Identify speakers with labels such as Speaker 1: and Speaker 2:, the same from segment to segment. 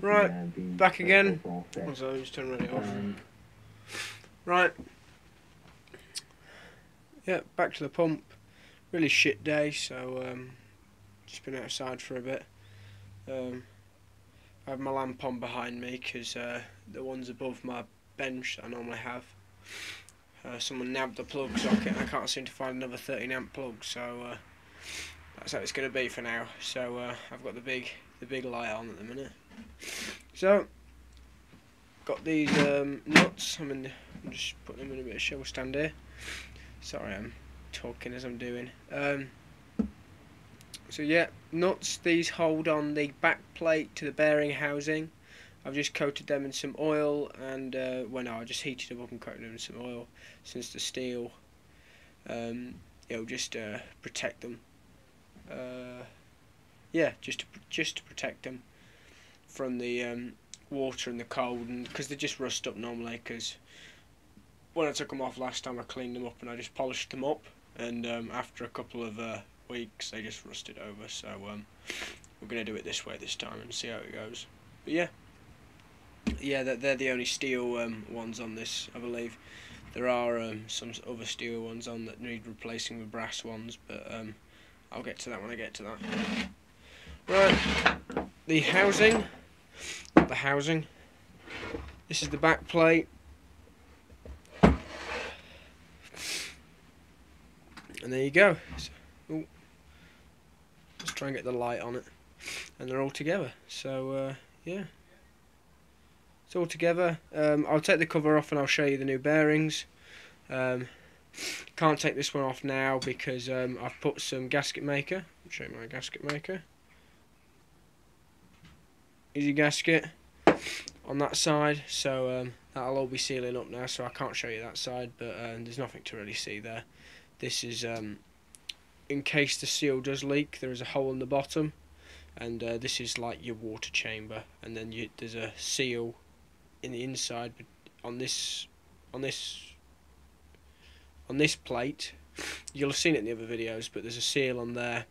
Speaker 1: Right, back again. So just turn it off. Right. Yeah, back to the pump. Really shit day, so just been outside for a bit. I have my lamp on behind me because the ones above my bench that I normally have, someone nabbed the plug socket and I can't seem to find another 13 amp plug, so that's how it's going to be for now. So I've got the big light on at the minute. So got these nuts. I'm just putting them in a bit of show stand here. Sorry, I'm talking as I'm doing. So yeah, nuts. These hold on the back plate to the bearing housing. I've just coated them in some oil, and well, no, I just heated them up and coated them in some oil, since the steel, it'll just protect them. Yeah, just to protect them from the water and the cold, and because they just rust up normally. Because when I took them off last time, I cleaned them up and I just polished them up, and after a couple of weeks, they just rusted over. So we're gonna do it this way this time and see how it goes. But yeah, they're the only steel ones on this, I believe. There are some other steel ones on that need replacing with brass ones, but I'll get to that when I get to that. Right, the housing. Not the housing. This is the back plate. And there you go. So, let's try and get the light on it. And they're all together. So, yeah. It's all together. I'll take the cover off and I'll show you the new bearings. Can't take this one off now because I've put some gasket maker. I'll show you my gasket maker. Easy gasket on that side, so that'll all be sealing up now, so I can't show you that side, but there's nothing to really see there. This is in case the seal does leak. There is a hole in the bottom, and this is like your water chamber, and then there's a seal in the inside on this plate. You'll have seen it in the other videos, but there's a seal on there,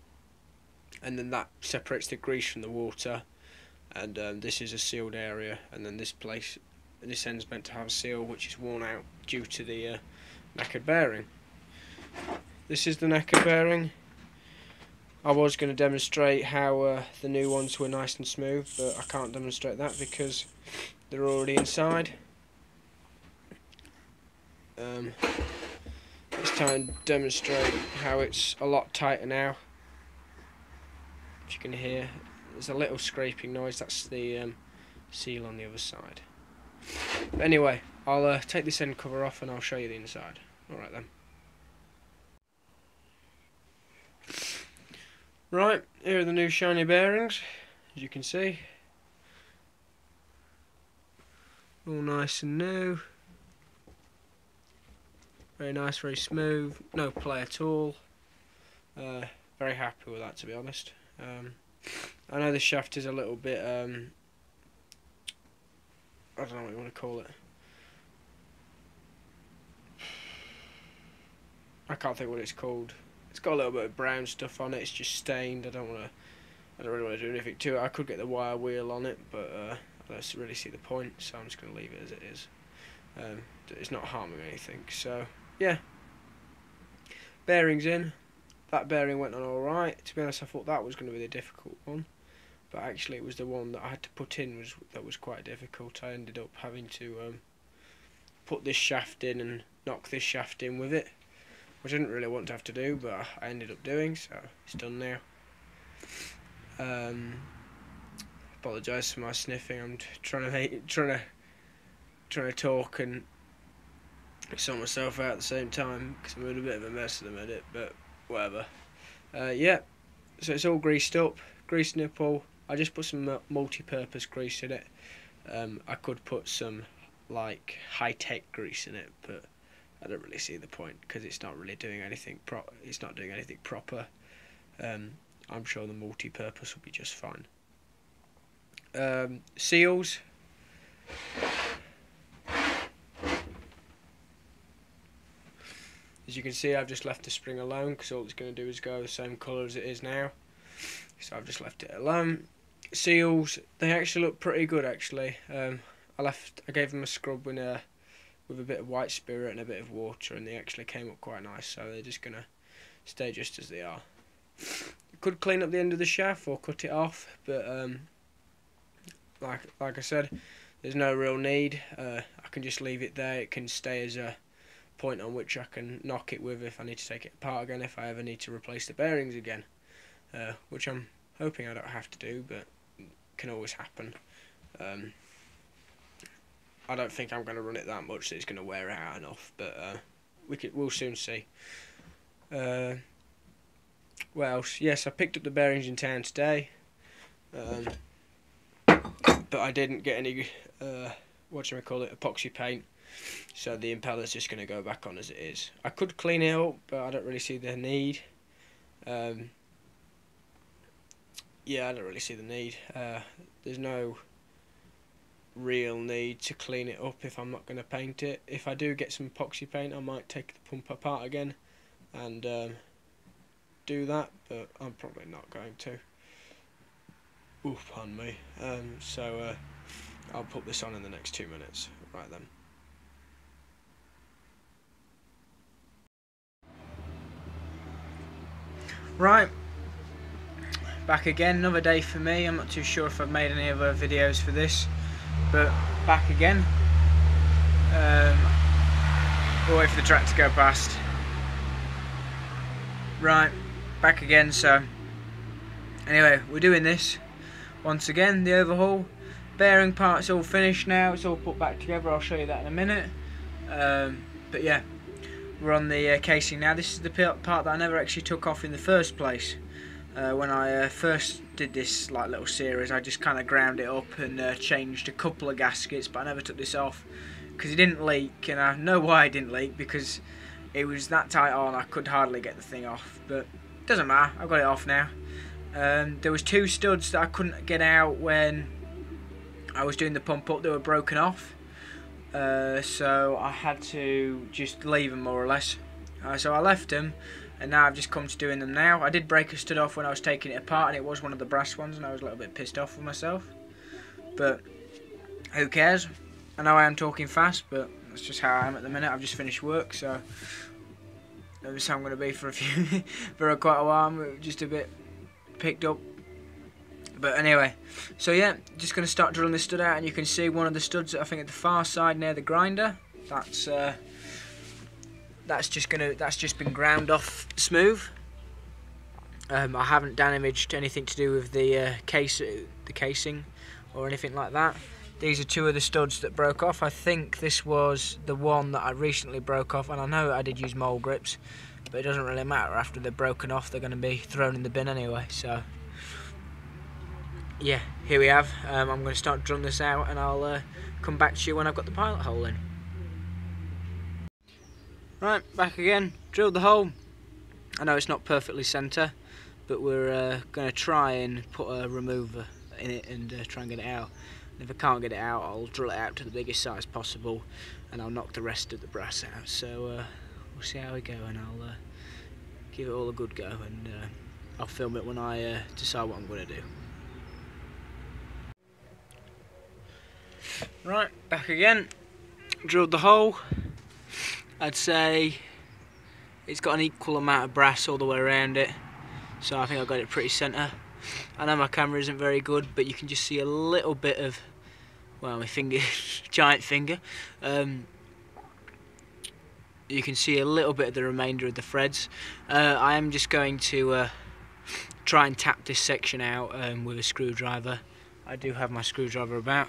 Speaker 1: and then that separates the grease from the water. And this is a sealed area, and then this end's meant to have a seal which is worn out due to the knackered bearing. This is the knackered bearing. I was going to demonstrate how the new ones were nice and smooth, but I can't demonstrate that because they're already inside. Let's try and demonstrate how it's a lot tighter now. If you can hear, there's a little scraping noise. That's the seal on the other side. But anyway, I'll take this end cover off and I'll show you the inside. Alright then. Right, here are the new shiny bearings, as you can see. All nice and new. Very nice, very smooth, no play at all. Very happy with that, to be honest. I know the shaft is a little bit, I don't know what you want to call it. I can't think what it's called. It's got a little bit of brown stuff on it. It's just stained. I don't really want to do anything to it. I could get the wire wheel on it, but I don't really see the point, so I'm just going to leave it as it is. It's not harming anything. So yeah, bearings in. That bearing went on alright. To be honest, I thought that was going to be the difficult one, but actually it was the one that I had to put in that was quite difficult. I ended up having to put this shaft in and knock this shaft in with it, which I didn't really want to have to do, but I ended up doing, so it's done now. Apologise for my sniffing. I'm trying to talk and sort myself out at the same time because I'm in a bit of a mess at the minute, but whatever. Yeah, so it's all greased up, grease nipple. I just put some multi-purpose grease in it. I could put some like high-tech grease in it, but I don't really see the point because it's not really doing anything it's not doing anything proper. I'm sure the multi-purpose will be just fine. Seals. As you can see, I've just left the spring alone because all it's going to do is go the same colour as it is now. so I've just left it alone. Seals, they actually look pretty good actually. I gave them a scrub with a bit of white spirit and a bit of water, and they actually came up quite nice, so they're just gonna stay just as they are. Could clean up the end of the shaft or cut it off, but like I said, there's no real need. I can just leave it there. It can stay as a point on which I can knock it with if I need to take it apart again, if I ever need to replace the bearings again, which I'm hoping I don't have to do, but it can always happen. I don't think I'm going to run it that much that it's going to wear it out enough, but we'll soon see. What else? Yes, I picked up the bearings in town today, but I didn't get any epoxy paint, so the impeller's just going to go back on as it is. I could clean it up, but I don't really see the need. Yeah, I don't really see the need. There's no real need to clean it up if I'm not going to paint it. If I do get some epoxy paint, I might take the pump apart again and do that, but I'm probably not going to. Oof, pardon me. So I'll put this on in the next 2 minutes. Right then. Right, back again, another day for me. I'm not too sure if I've made any other videos for this, but back again. We'll wait for the track to go past. Right, back again. So anyway, we're doing this once again, the overhaul. Bearing part's all finished now, it's all put back together. I'll show you that in a minute. But yeah, we're on the casing now. This is the part that I never actually took off in the first place. When I first did this little series, I just kind of ground it up and changed a couple of gaskets, but I never took this off because it didn't leak, and I know why it didn't leak, because it was that tight on I could hardly get the thing off. But it doesn't matter, I've got it off now. There was 2 studs that I couldn't get out when I was doing the pump up. They were broken off, so I had to just leave them more or less. So I left them, and now I've just come to doing them now. I did break a stud off when I was taking it apart, and it was one of the brass ones, and I was a little bit pissed off with myself. But who cares? I know I am talking fast, but that's just how I am at the minute. I've just finished work, so that's how I'm going to be for for quite a while. I'm just a bit picked up. But anyway, so yeah, just going to start drilling this stud out, and you can see one of the studs, I think, at the far side near the grinder. That's just been ground off smooth. I haven't damaged anything to do with the casing or anything like that. These are 2 of the studs that broke off. I think this was the one that I recently broke off, and I know I did use mole grips, but it doesn't really matter. After they're broken off, they're going to be thrown in the bin anyway. So yeah, here we have. I'm going to start drilling this out, and I'll come back to you when I've got the pilot hole in. Right, back again. Drilled the hole. I know it's not perfectly centre, but we're going to try and put a remover in it and try and get it out. And if I can't get it out, I'll drill it out to the biggest size possible, and I'll knock the rest of the brass out. So we'll see how we go, and I'll give it all a good go, and I'll film it when I decide what I'm going to do. Right, back again. Drilled the hole. I'd say it's got an equal amount of brass all the way around it, so I think I got it pretty centre. I know my camera isn't very good, but you can just see a little bit of, well, my finger, giant finger. You can see a little bit of the remainder of the threads. I am just going to try and tap this section out with a screwdriver. I do have my screwdriver about.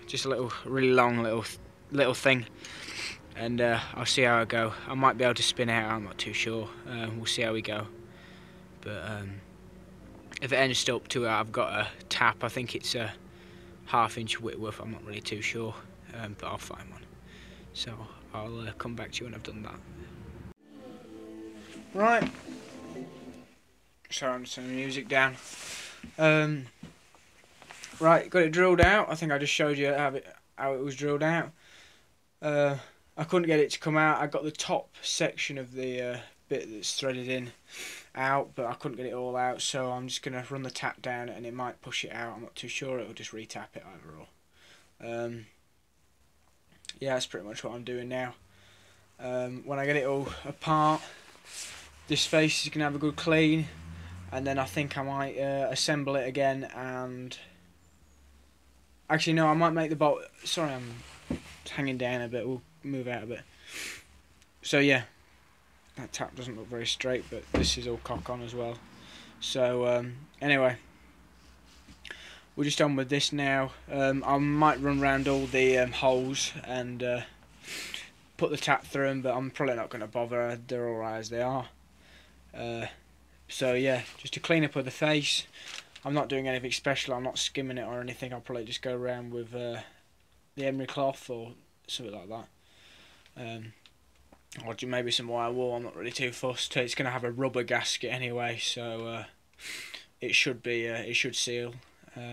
Speaker 1: Just a really long little thing. And I'll see how I go. I might be able to spin it out, I'm not too sure. We'll see how we go. But if it ends up to it, I've got a tap. I think it's a 1/2 inch Whitworth. I'm not really too sure, but I'll find one. So I'll come back to you when I've done that. Right. Sorry, I'm just turning the music down. Right, got it drilled out. I think I just showed you how it was drilled out. I couldn't get it to come out. I got the top section of the bit that's threaded in out, but I couldn't get it all out, so I'm just going to run the tap down and it might push it out. I'm not too sure. It'll just re-tap it overall. Yeah, that's pretty much what I'm doing now. When I get it all apart, this face is going to have a good clean, and then I think I might assemble it again. And actually no, I might make the bolt. Sorry, I'm hanging down a bit. We'll move out a bit. So yeah, that tap doesn't look very straight, but this is all cock on as well. So anyway, we're just on with this now. I might run around all the holes and put the tap through them, but I'm probably not going to bother. They're alright as they are. So yeah, just to clean up of the face. I'm not doing anything special. I'm not skimming it or anything. I'll probably just go around with the emery cloth or something like that. Or maybe some wire wool. I'm not really too fussed. It's going to have a rubber gasket anyway, so it should seal. But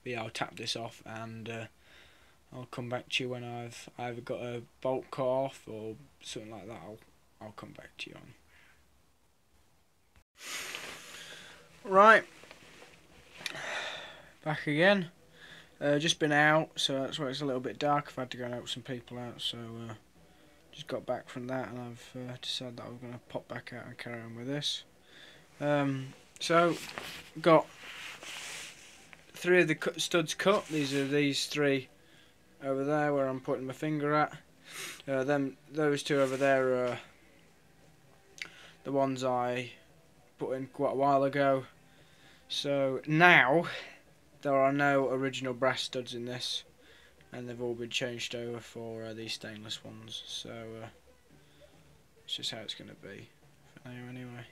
Speaker 1: yeah, I'll tap this off and I'll come back to you when I've either got a bolt cut off or something like that. I'll come back to you on. Right, back again. Just been out, so that's why it's a little bit dark. I've had to go and help some people out, so just got back from that, and I've decided that I'm going to pop back out and carry on with this. So got 3 of the studs cut. These are these 3 over there where I'm putting my finger at. Those 2 over there are the ones I put in quite a while ago. So now there are no original brass studs in this, and they've all been changed over for these stainless ones. So it's just how it's going to be for now anyway.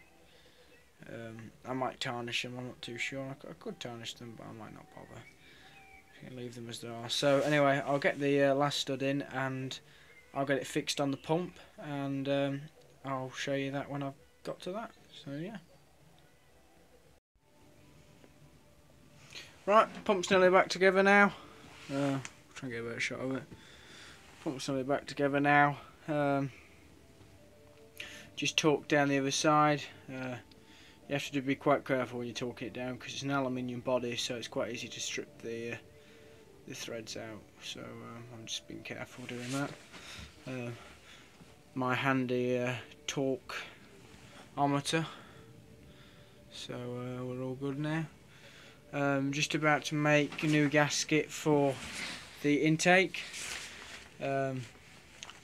Speaker 1: I might tarnish them, I'm not too sure. I could tarnish them, but I might not bother. I can leave them as they are. So anyway, I'll get the last stud in and I'll get it fixed on the pump, and I'll show you that when I've got to that. So yeah. Right, pump's nearly back together now. Try and get a better shot of it. Pump's nearly back together now. Just torque down the other side. You have to be quite careful when you torque it down because it's an aluminium body, so it's quite easy to strip the threads out. So I'm just being careful doing that. My handy torque ometer. So we're all good now. Just about to make a new gasket for the intake. And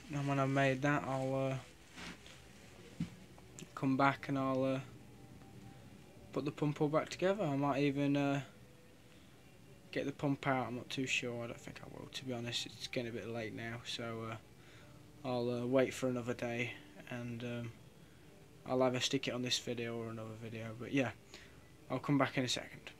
Speaker 1: when I've made that, I'll come back and I'll put the pump all back together. I might even get the pump out. I'm not too sure. I don't think I will, to be honest. It's getting a bit late now, so I'll wait for another day, and I'll either stick it on this video or another video. But yeah, I'll come back in a second.